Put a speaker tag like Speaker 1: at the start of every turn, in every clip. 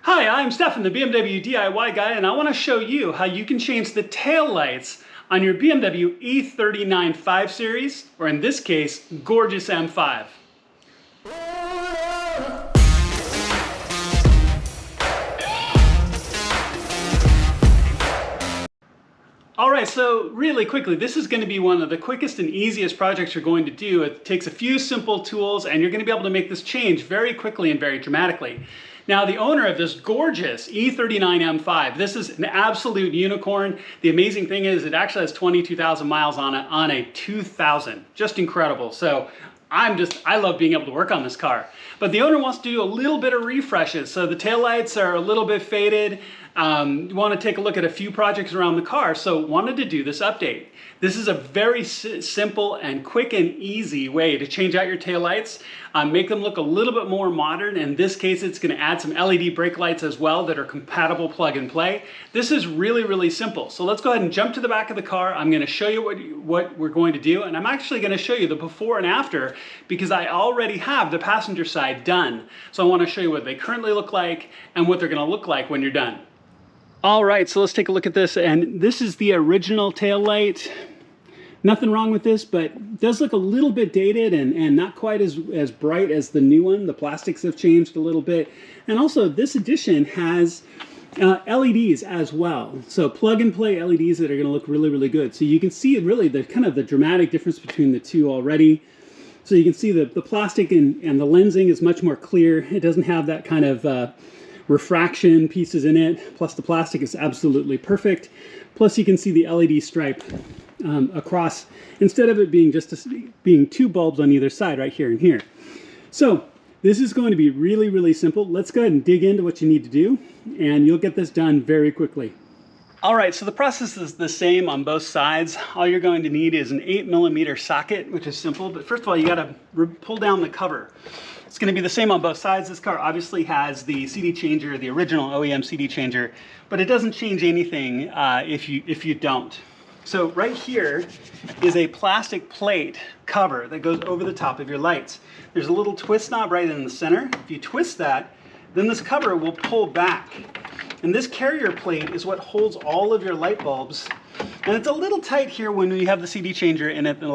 Speaker 1: Hi, I'm Stefan, the BMW DIY guy, and I want to show you how you can change the tail lights on your BMW E39 5 Series, or in this case, gorgeous M5. Alright, so really quickly, this is going to be one of the quickest and easiest projects you're going to do. It takes a few simple tools and you're going to be able to make this change very quickly and very dramatically. Now, the owner of this gorgeous E39 M5, this is an absolute unicorn. The amazing thing is it actually has 22,000 miles on it on a 2000. Just incredible. So I love being able to work on this car. But the owner wants to do a little bit of refreshes. So the taillights are a little bit faded. You want to take a look at a few projects around the car. So wanted to do this update. This is a very simple and quick and easy way to change out your taillights, make them look a little bit more modern. In this case, it's going to add some LED brake lights as well that are compatible plug and play. This is really, really simple. So let's go ahead and jump to the back of the car. I'm going to show you what we're going to do. And I'm actually going to show you the before and after because I already have the passenger side done. So I want to show you what they currently look like and what they're going to look like when you're done. All right, so let's take a look at this. And this is the original tail light. Nothing wrong with this, but it does look a little bit dated and not quite as bright as the new one. The plastics have changed a little bit. And also this edition has LEDs as well. So plug and play LEDs that are gonna look really, really good. So you can see really the kind of the dramatic difference between the two already. So you can see the plastic and the lensing is much more clear. It doesn't have that kind of refraction pieces in it. Plus the plastic is absolutely perfect. Plus you can see the LED stripe across, instead of it being being two bulbs on either side right here and here. So this is going to be really, really simple. Let's go ahead and dig into what you need to do and you'll get this done very quickly. All right, so the process is the same on both sides. All you're going to need is an 8mm socket, which is simple, but first of all, you gotta pull down the cover. It's gonna be the same on both sides. This car obviously has the CD changer, the original OEM CD changer, but it doesn't change anything if you don't. So right here is a plastic plate cover that goes over the top of your lights. There's a little twist knob right in the center. If you twist that, then this cover will pull back. And this carrier plate is what holds all of your light bulbs. And it's a little tight here when you have the CD changer in it, but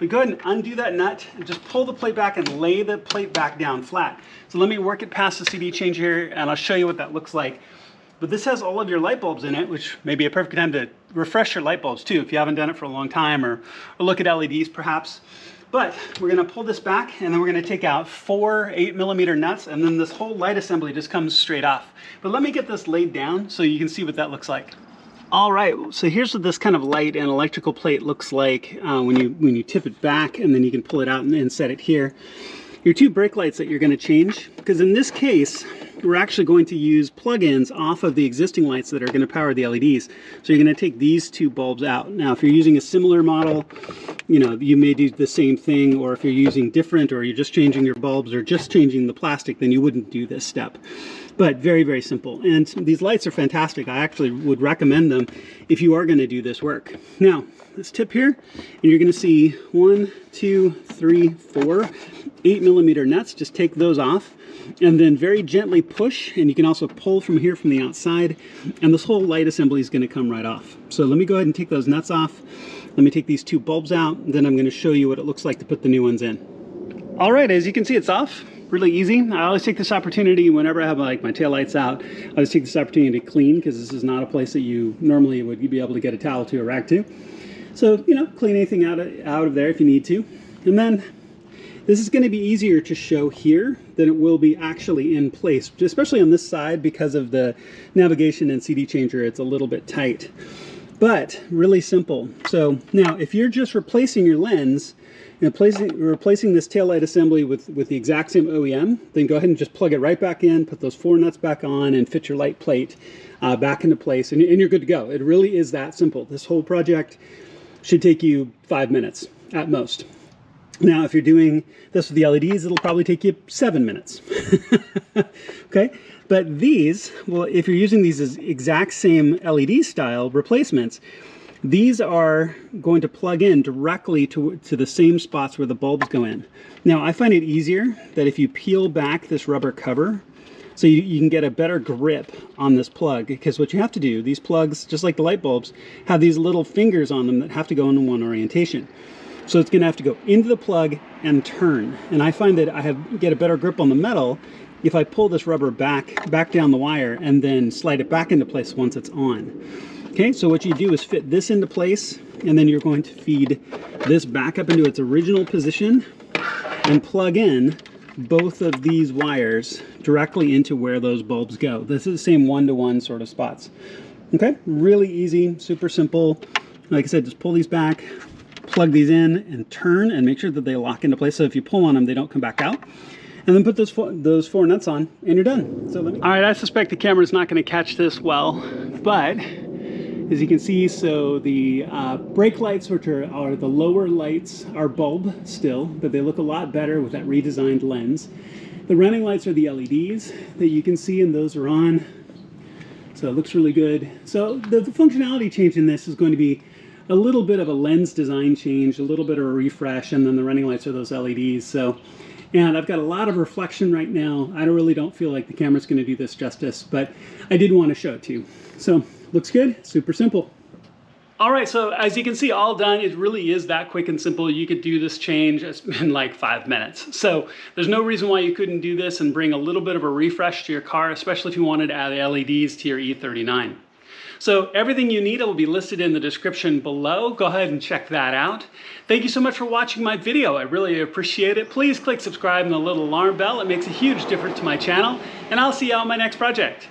Speaker 1: go ahead and undo that nut and just pull the plate back and lay the plate back down flat. So let me work it past the CD changer and I'll show you what that looks like. But this has all of your light bulbs in it, which may be a perfect time to refresh your light bulbs too, if you haven't done it for a long time, or look at LEDs perhaps. But we're gonna pull this back and then we're gonna take out 4 8mm nuts and then this whole light assembly just comes straight off. But let me get this laid down so you can see what that looks like. All right, so here's what this kind of light and electrical plate looks like when you tip it back and then you can pull it out and set it here. Your two brake lights that you're going to change, because in this case, we're actually going to use plug-ins off of the existing lights that are going to power the LEDs. So you're going to take these two bulbs out. Now, if you're using a similar model, you may do the same thing, or if you're using different, or you're just changing your bulbs or just changing the plastic, then you wouldn't do this step. But very, very simple. And these lights are fantastic. I actually would recommend them if you are going to do this work. Now, this tip here, and you're going to see 1, 2, 3, 4 8mm nuts. Just take those off and then very gently push, and you can also pull from here from the outside, and this whole light assembly is going to come right off. So let me go ahead and take those nuts off. Let me take these two bulbs out, and then I'm going to show you what it looks like to put the new ones in. All right, as you can see, it's off. Really easy. I always take this opportunity whenever I have my taillights out. I always take this opportunity to clean, because this is not a place that you normally would be able to get a towel to or rag to. So, clean anything out of there if you need to. And then this is going to be easier to show here than it will be actually in place, especially on this side because of the navigation and CD changer. It's a little bit tight, but really simple. So now if you're just replacing your lens, replacing this taillight assembly with the exact same OEM, then go ahead and just plug it right back in, put those 4 nuts back on, and fit your light plate back into place, and you're good to go. It really is that simple. This whole project should take you 5 minutes at most. Now, if you're doing this with the LEDs, it'll probably take you 7 minutes. Okay, but these, well, if you're using these as exact same LED style replacements, these are going to plug in directly to the same spots where the bulbs go in. Now, I find it easier that if you peel back this rubber cover, so you can get a better grip on this plug, because what you have to do, these plugs, just like the light bulbs, have these little fingers on them that have to go in one orientation. So it's going to have to go into the plug and turn. And I find that get a better grip on the metal if I pull this rubber back down the wire and then slide it back into place once it's on. Okay, so what you do is fit this into place, and then you're going to feed this back up into its original position and plug in both of these wires directly into where those bulbs go. This is the same one-to-one sort of spots. Okay, really easy, super simple. Like I said, just pull these back, plug these in, and turn, and make sure that they lock into place, so if you pull on them, they don't come back out. And then put those four nuts on, and you're done. So all right, I suspect the camera's not going to catch this well, but as you can see, so the brake lights, which are the lower lights, are bulb still, but they look a lot better with that redesigned lens. The running lights are the LEDs that you can see, and those are on. So it looks really good. So the functionality change in this is going to be a little bit of a lens design change, a little bit of a refresh, and then the running lights are those LEDs. So, and I've got a lot of reflection right now. I really don't feel like the camera's going to do this justice, but I did want to show it to you. So, looks good, super simple. All right, so as you can see, all done. It really is that quick and simple. You could do this change in like 5 minutes. So there's no reason why you couldn't do this and bring a little bit of a refresh to your car, especially if you wanted to add LEDs to your E39. So everything you need will be listed in the description below. Go ahead and check that out. Thank you so much for watching my video. I really appreciate it. Please click subscribe and the little alarm bell. It makes a huge difference to my channel, and I'll see you on my next project.